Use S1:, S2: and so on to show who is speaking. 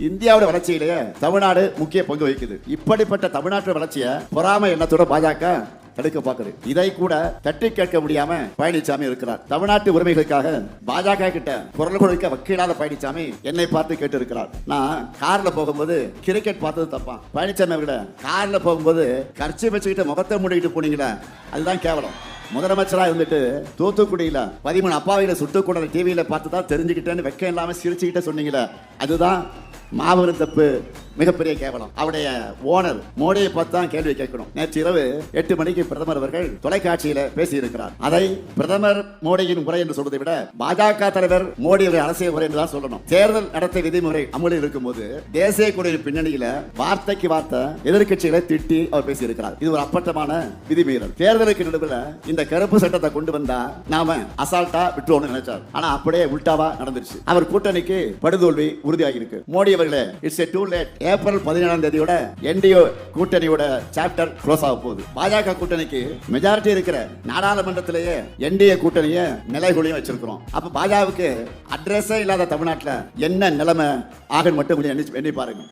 S1: இந்தியாவோட வளர்ச்சியிலேயே தமிழ்நாடு முக்கிய பங்கு வகிக்குது. இப்படிப்பட்ட தமிழ்நாட்டு வளர்ச்சியை பொறாமை எண்ணத்தோட பாஜக தடுக்க பார்க்குது. இதை கூட தட்டி கேட்க முடியாம பழனிசாமி இருக்கிறார். தமிழ்நாட்டு உரிமைகளுக்காக பாஜக கிட்ட குரல் கொடுக்க வக்கீலாத பழனிசாமி என்னை பார்த்து கேட்டு இருக்கிறார். நான் கார்ல போகும்போது கிரிக்கெட் பார்த்தது தப்பா? பழனிசாமி அவர்கள கார்ல போகும்போது கர்ச்சி வச்சுக்கிட்டு முகத்தை மூடிக்கிட்டு போனீங்களா, அதுதான் கேவலம். முதலமைச்சரா இருந்துட்டு தூத்துக்குடியில 13 அப்பாவில சுட்டுக்கூட டிவியில பார்த்து தான் தெரிஞ்சுக்கிட்டேன்னு வெக்கம் இல்லாம சிரிச்சுக்கிட்ட சொன்னீங்களா, அதுதான் மாபெரும் தப்பு, மிகப்பெரிய கேவலம். அவருடைய ஓனர் மோடியை பார்த்து தான் கேள்வி கேட்கணும். நேற்று இரவு 8 மணிக்கு பிரதமர் அவர்கள் தொலைக்காட்சியில பேசியிருக்கிறார். அதை பிரதமர் மோடியின் முறை என்று சொல்வதை விட பாஜக தலைவர் மோடி அரசியல் முறை என்று தான் சொல்லணும். தேர்தல் நடத்தை விதிமுறை அமலில் இருக்கும்போது தேசிய கொடியின் பின்னணியில வார்த்தைக்கு வார்த்தை எதிர்கட்சிகளை திட்டி அவர் பேசியிருக்கிறார். இது ஒரு அப்பட்டமான விதிமீறல். தேர்தலுக்கு நடுவில் இந்த கருப்பு சட்டத்தை கொண்டு வந்தா நாம அசால்ட்டா விட்டுருவோம்னு நினைச்சார். ஆனா அப்படியே உல்டாவா நடந்துருச்சு. அவர் கூட்டணிக்கு படுதோல்வி உறுதியாகி இருக்கு. மோடி அவர்களே, இட்ஸ் டூ லேட். ஏப்ரல் 17ஆம் தேதியோட என்டிஏ கூட்டணியோட சாப்டர் க்ளோஸ் ஆக போகுது. பாஜக கூட்டணிக்கு மெஜாரிட்டி இருக்கிற நாடாளுமன்றத்திலேயே என்டிஏ கூட்டணியை நிலைகுலியும் வச்சிருக்கிறோம். அப்ப பாஜகவுக்கு அட்ரஸே இல்லாத தமிழ்நாட்டில் என்ன நிலைமை ஆகன்னு மட்டும் எண்ணி பாருங்க.